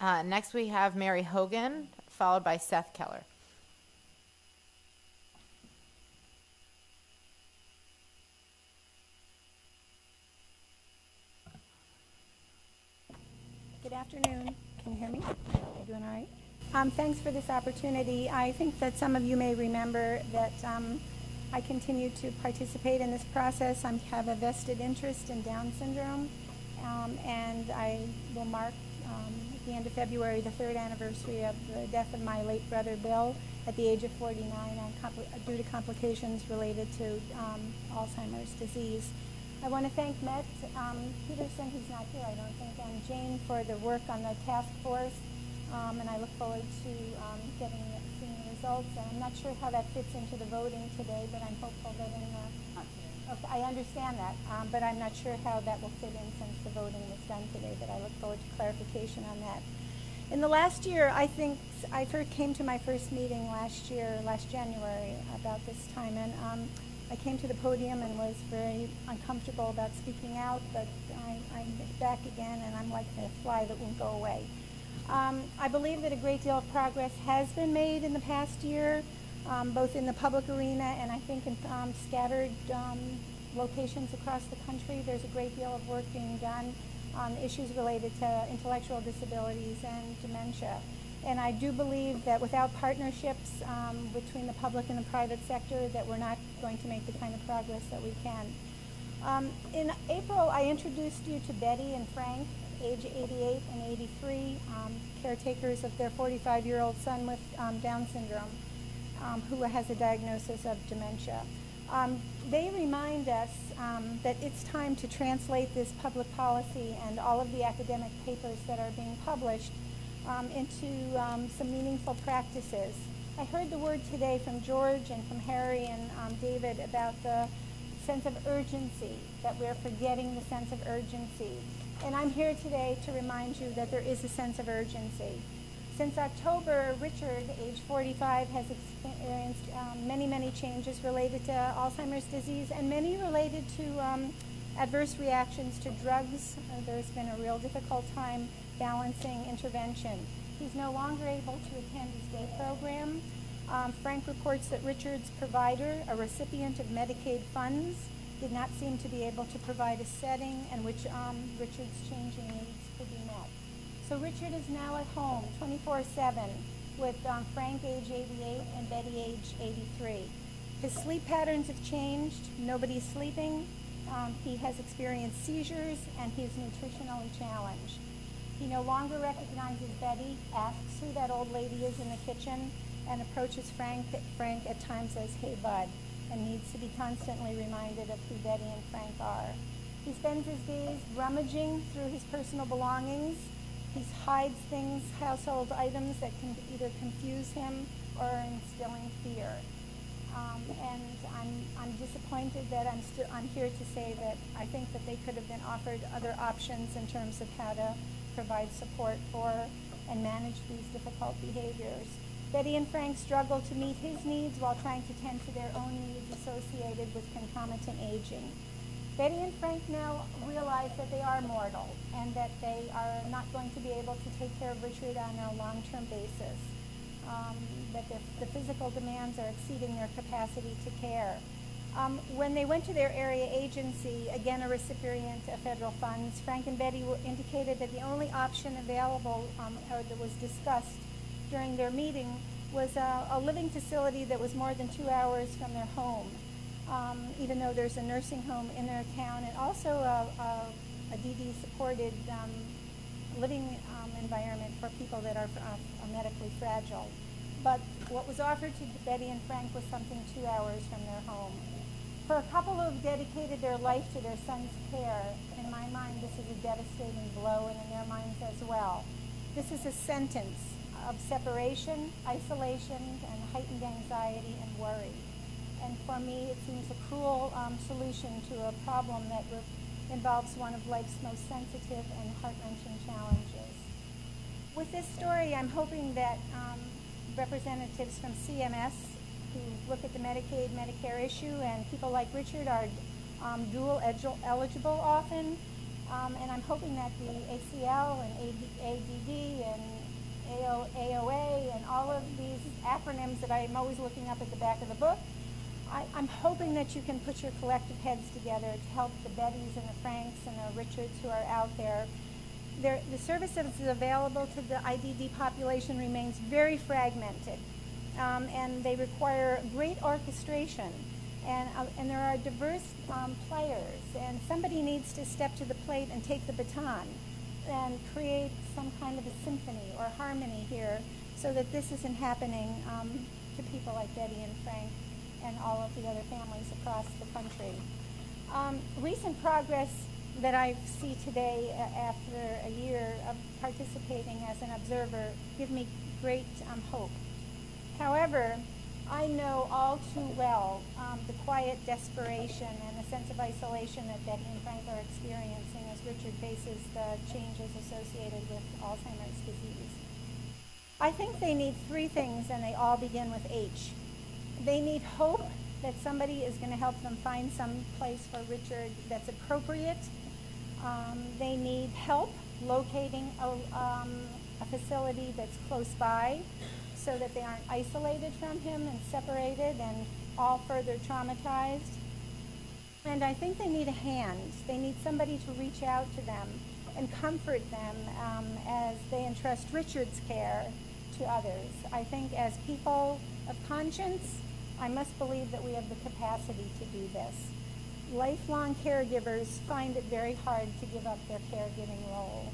Next we have Mary Hogan, followed by Seth Keller. Good afternoon. Can you hear me? You doing all right? Thanks for this opportunity. I think that some of you may remember that I continue to participate in this process. I have a vested interest in Down syndrome, and I will mark at the end of February the 3rd anniversary of the death of my late brother Bill at the age of 49 due to complications related to Alzheimer's disease. I want to thank Met Peterson, who's not here, I don't think, and Jane for the work on the task force, and I look forward to seeing the results. And I'm not sure how that fits into the voting today, but I'm hopeful that okay, I understand that, but I'm not sure how that will fit in since the voting was done today, but I look forward to clarification on that. In the last year, I think I came to my first meeting last January, about this time, and I came to the podium and was very uncomfortable about speaking out, but I'm back again, and I'm like a fly that won't go away. I believe that a great deal of progress has been made in the past year, both in the public arena and I think in scattered locations across the country. There's a great deal of work being done on issues related to intellectual disabilities and dementia. And I do believe that without partnerships between the public and the private sector, that we're not going to make the kind of progress that we can. In April, I introduced you to Betty and Frank, age 88 and 83, caretakers of their 45-year-old son with Down syndrome, who has a diagnosis of dementia. They remind us that it's time to translate this public policy and all of the academic papers that are being published into some meaningful practices. I heard the word today from George and from Harry and David about the sense of urgency, that we're forgetting the sense of urgency. And I'm here today to remind you that there is a sense of urgency. Since October, Richard, age 45, has experienced many changes related to Alzheimer's disease and many related to adverse reactions to drugs. There's been a real difficult time balancing intervention. He's no longer able to attend his day program. Frank reports that Richard's provider, a recipient of Medicaid funds, did not seem to be able to provide a setting in which Richard's changing needs could be met. So Richard is now at home 24/7 with Frank, age 88, and Betty, age 83. His sleep patterns have changed. Nobody's sleeping. He has experienced seizures, and he's nutritionally challenged. He no longer recognizes Betty, asks who that old lady is in the kitchen, and approaches Frank at times as, "Hey, bud," and needs to be constantly reminded of who Betty and Frank are. He spends his days rummaging through his personal belongings. He hides things, household items that can either confuse him or are instilling fear. And I'm disappointed that I'm here to say that I think that they could have been offered other options in terms of how to provide support for and manage these difficult behaviors. Betty and Frank struggle to meet his needs while trying to tend to their own needs associated with concomitant aging. Betty and Frank now realize that they are mortal and that they are not going to be able to take care of Richard on a long-term basis, that the physical demands are exceeding their capacity to care. When they went to their area agency, again a recipient of federal funds, Frank and Betty indicated that the only option available or that was discussed during their meeting was a living facility that was more than 2 hours from their home, even though there's a nursing home in their town, and also a DD-supported living environment for people that are medically fragile. But what was offered to Betty and Frank was something 2 hours from their home. For a couple who have dedicated their life to their son's care, in my mind this is a devastating blow, and in their minds as well. This is a sentence of separation, isolation, and heightened anxiety and worry. And for me, it seems a cruel solution to a problem that involves one of life's most sensitive and heart-wrenching challenges. With this story, I'm hoping that representatives from CMS who look at the Medicaid, Medicare issue, and people like Richard are dual eligible often, and I'm hoping that the ACL and ADD and acronyms that I'm always looking up at the back of the book. I'm hoping that you can put your collective heads together to help the Bettys and the Franks and the Richards who are out there. The service that is available to the IDD population remains very fragmented, and they require great orchestration. And there are diverse players, and somebody needs to step to the plate and take the baton and create some kind of a symphony or harmony here so that this isn't happening to people like Betty and Frank and all of the other families across the country. Recent progress that I see today after a year of participating as an observer give me great hope. However, I know all too well the quiet desperation and the sense of isolation that Betty and Frank are experiencing as Richard faces the changes associated with Alzheimer's disease. I think they need three things, and they all begin with H. They need hope that somebody is going to help them find some place for Richard that's appropriate. They need help locating a facility that's close by so that they aren't isolated from him and separated and all further traumatized. And I think they need a hand. They need somebody to reach out to them and comfort them as they entrust Richard's care to others. I think as people of conscience, I must believe that we have the capacity to do this. Lifelong caregivers find it very hard to give up their caregiving role.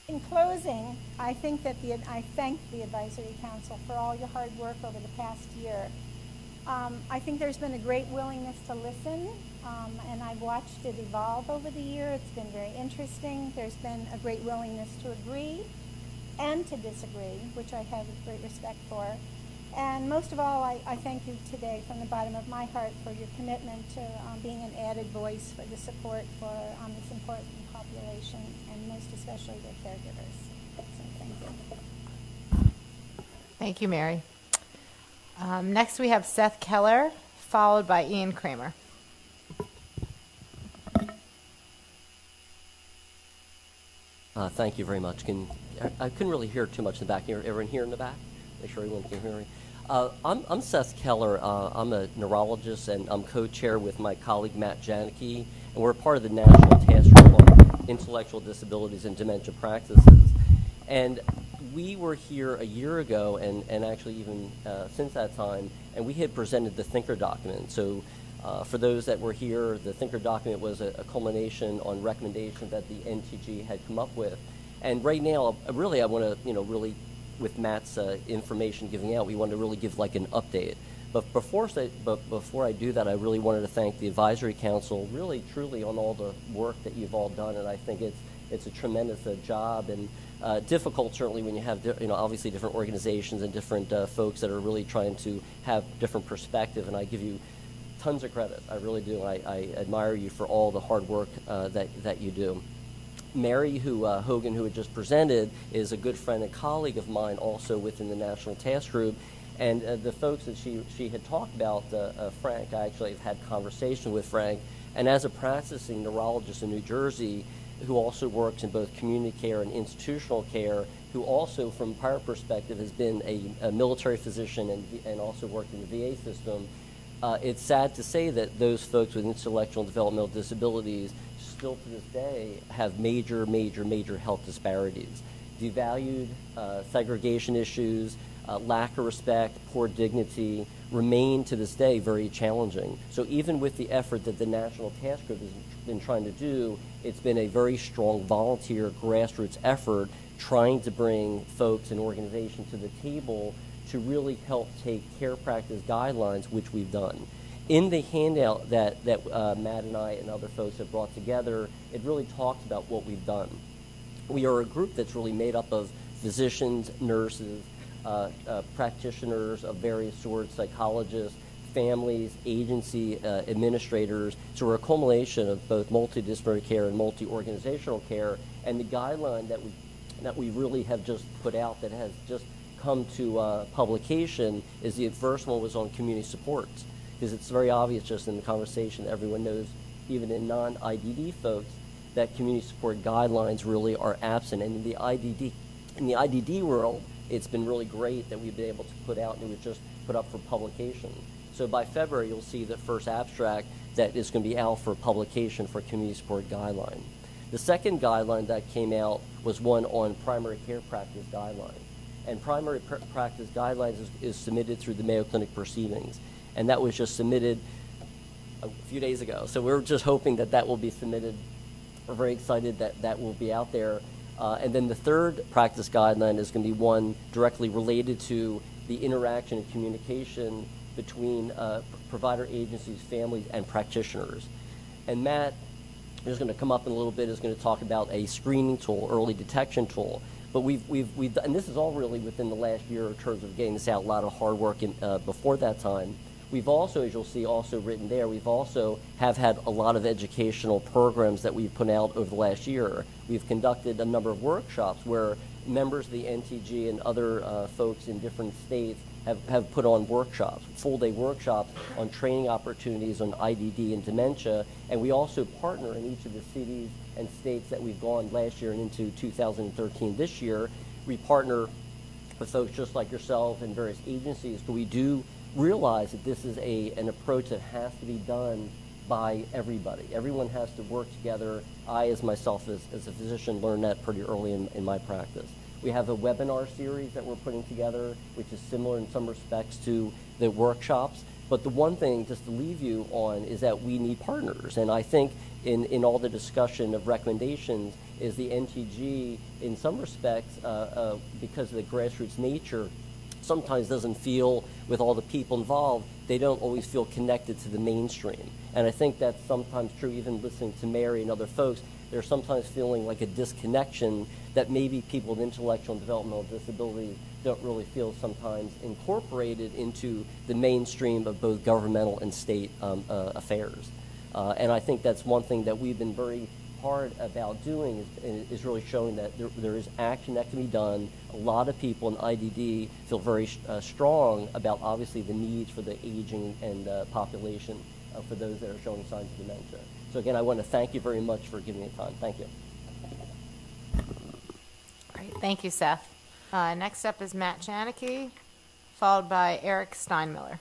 In closing, I think that I thank the Advisory Council for all your hard work over the past year. I think there's been a great willingness to listen, and I've watched it evolve over the year. It's been very interesting. There's been a great willingness to agree and to disagree, which I have great respect for. And most of all, I thank you today from the bottom of my heart for your commitment to being an added voice for the support for this important population, and most especially their caregivers. So thank you. Thank you, Mary. Next we have Seth Keller, followed by Ian Kramer. Thank you very much. I couldn't really hear too much in the back. Everyone here in the back? Make sure everyone can hear me. I'm Seth Keller. I'm a neurologist, and I'm co-chair with my colleague Matt Janicki, and we're part of the National Task Group on Intellectual Disabilities and Dementia Practices. And we were here a year ago, and actually even since that time, and we had presented the Thinker document. So for those that were here, the Thinker document was a culmination on recommendations that the NTG had come up with. And right now, I want to, really, with Matt's information giving out, we want to really give like an update. But before I do that, I really wanted to thank the Advisory Council, really, truly, on all the work that you've all done. And I think it's a tremendous job, and difficult certainly when you have obviously different organizations and different folks that are really trying to have different perspective. And I give you tons of credit. I really do. I admire you for all the hard work that you do. Mary Hogan, who had just presented, is a good friend and colleague of mine also within the National Task Group. And the folks that she had talked about, Frank, I actually have had conversation with Frank. And as a practicing neurologist in New Jersey, who also works in both community care and institutional care, who also, from prior perspective, has been a military physician and also worked in the VA system, it's sad to say that those folks with intellectual and developmental disabilities still to this day have major health disparities. Devalued, segregation issues, lack of respect, poor dignity remain to this day very challenging. So even with the effort that the National Task Group has been trying to do, it's been a very strong volunteer grassroots effort trying to bring folks and organizations to the table to really help take care practice guidelines, which we've done. In the handout that Matt and I and other folks have brought together, it really talks about what we've done. We are a group that's really made up of physicians, nurses, practitioners of various sorts, psychologists, families, agency administrators. So we're a culmination of both multidisciplinary care and multi-organizational care. And the guideline that we really have just put out that has just come to publication is the first one was on community supports. Because it's very obvious just in the conversation that everyone knows, even in non-IDD folks, that community support guidelines really are absent. And in the IDD world, it's been really great that we've been able to put out, and it was just put up for publication. So by February, you'll see the first abstract that is going to be out for publication for community support guideline. The second guideline that came out was one on primary care practice guidelines. And primary practice guidelines is submitted through the Mayo Clinic proceedings. And that was just submitted a few days ago. So we're just hoping that that will be submitted. We're very excited that that will be out there. And then the third practice guideline is going to be one directly related to the interaction and communication between provider agencies, families, and practitioners. And Matt is going to come up in a little bit, is going to talk about a screening tool, early detection tool. But we've done, and this is all really within the last year in terms of getting this out, a lot of hard work before that time. We've also, as you'll see also written there, we've also have had a lot of educational programs that we've put out over the last year. We've conducted a number of workshops where members of the NTG and other folks in different states have put on workshops, full-day workshops on training opportunities on IDD and dementia. And we also partner in each of the cities and states that we've gone last year and into 2013 this year. We partner with folks just like yourself and various agencies, but we do realize that this is an approach that has to be done by everybody. Everyone has to work together. I, as myself, as a physician, learned that pretty early in my practice. We have a webinar series that we're putting together, which is similar in some respects to the workshops. But the one thing, just to leave you on, is that we need partners. And I think in all the discussion of recommendations is the NTG, in some respects, because of the grassroots nature, sometimes doesn't feel, with all the people involved, they don't always feel connected to the mainstream. And I think that's sometimes true, even listening to Mary and other folks. They're sometimes feeling like a disconnection that maybe people with intellectual and developmental disabilities don't really feel sometimes incorporated into the mainstream of both governmental and state affairs. And I think that's one thing that we've been very hard about doing is really showing that there is action that can be done. A lot of people in IDD feel very strong about obviously the needs for the aging and population for those that are showing signs of dementia. So again, I want to thank you very much for giving me time. Thank you. Great. Thank you, Seth. Next up is Matt Janicki, followed by Eric Steinmiller.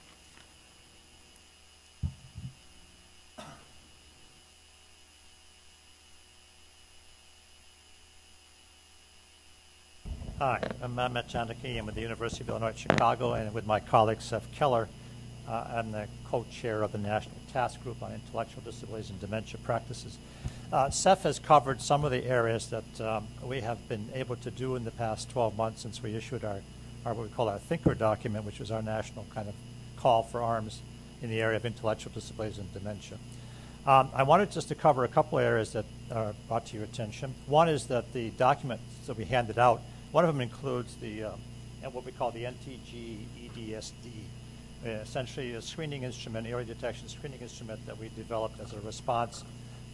Hi, I'm Matt Janicki. I'm with the University of Illinois at Chicago, and with my colleague Seth Keller, I'm the co-chair of the National Task Group on Intellectual Disabilities and Dementia Practices. Seth has covered some of the areas that we have been able to do in the past 12 months since we issued our what we call our Thinker document, which was our national kind of call for arms in the area of intellectual disabilities and dementia. I wanted just to cover a couple of areas that are brought to your attention. One is that the documents that we handed out, one of them includes the what we call the NTG EDSD, essentially a screening instrument, early detection screening instrument that we developed as a response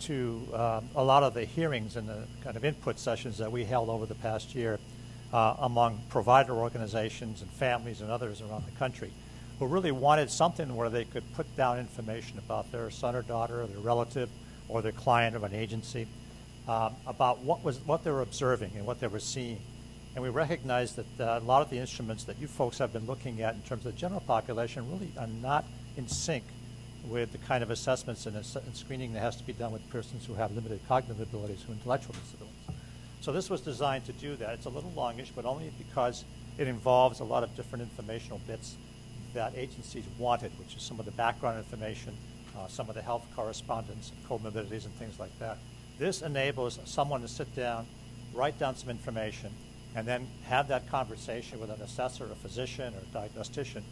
to a lot of the hearings and the kind of input sessions that we held over the past year among provider organizations and families and others around the country who really wanted something where they could put down information about their son or daughter or their relative or their client of an agency about what they were observing and what they were seeing. And we recognize that a lot of the instruments that you folks have been looking at in terms of the general population really are not in sync with the kind of assessments and screening that has to be done with persons who have limited cognitive abilities, who intellectual disabilities. So this was designed to do that. It's a little longish, but only because it involves a lot of different informational bits that agencies wanted, which is some of the background information, some of the health correspondence, comorbidities, and things like that. This enables someone to sit down, write down some information, and then have that conversation with an assessor, a physician, or a diagnostician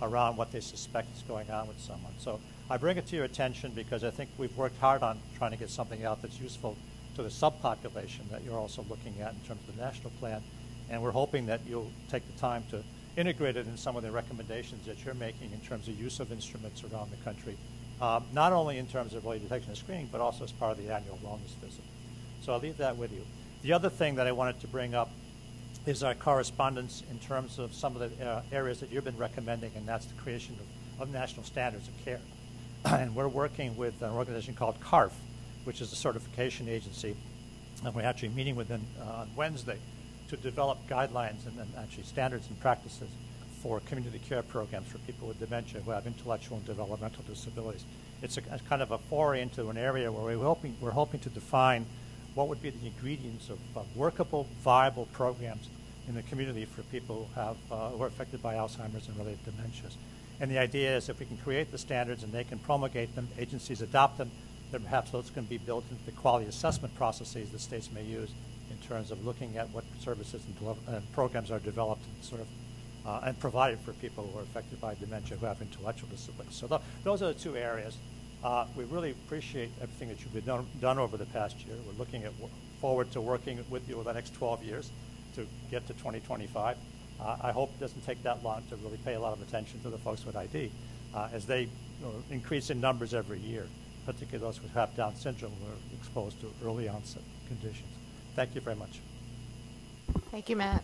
around what they suspect is going on with someone. So I bring it to your attention because I think we've worked hard on trying to get something out that's useful to the subpopulation that you're also looking at in terms of the national plan. And we're hoping that you'll take the time to integrate it in some of the recommendations that you're making in terms of use of instruments around the country, not only in terms of early detection and screening, but also as part of the annual wellness visit. So I'll leave that with you. The other thing that I wanted to bring up is our correspondence in terms of some of the areas that you've been recommending, and that's the creation of national standards of care. And we're working with an organization called CARF, which is a certification agency, and we're actually meeting with them on Wednesday to develop guidelines and actually standards and practices for community care programs for people with dementia who have intellectual and developmental disabilities. It's a kind of a foray into an area where we're hoping to define what would be the ingredients of workable, viable programs in the community for people who are affected by Alzheimer's and related dementias. And the idea is if we can create the standards and they can promulgate them, agencies adopt them, then perhaps those can be built into the quality assessment processes that states may use in terms of looking at what services and programs are developed and provided for people who are affected by dementia who have intellectual disabilities. So those are the two areas. We really appreciate everything that you've done over the past year. We're looking forward to working with you over the next 12 years to get to 2025. I hope it doesn't take that long to really pay a lot of attention to the folks with ID as they increase in numbers every year, particularly those who have Down syndrome who are exposed to early onset conditions. Thank you very much. Thank you, Matt.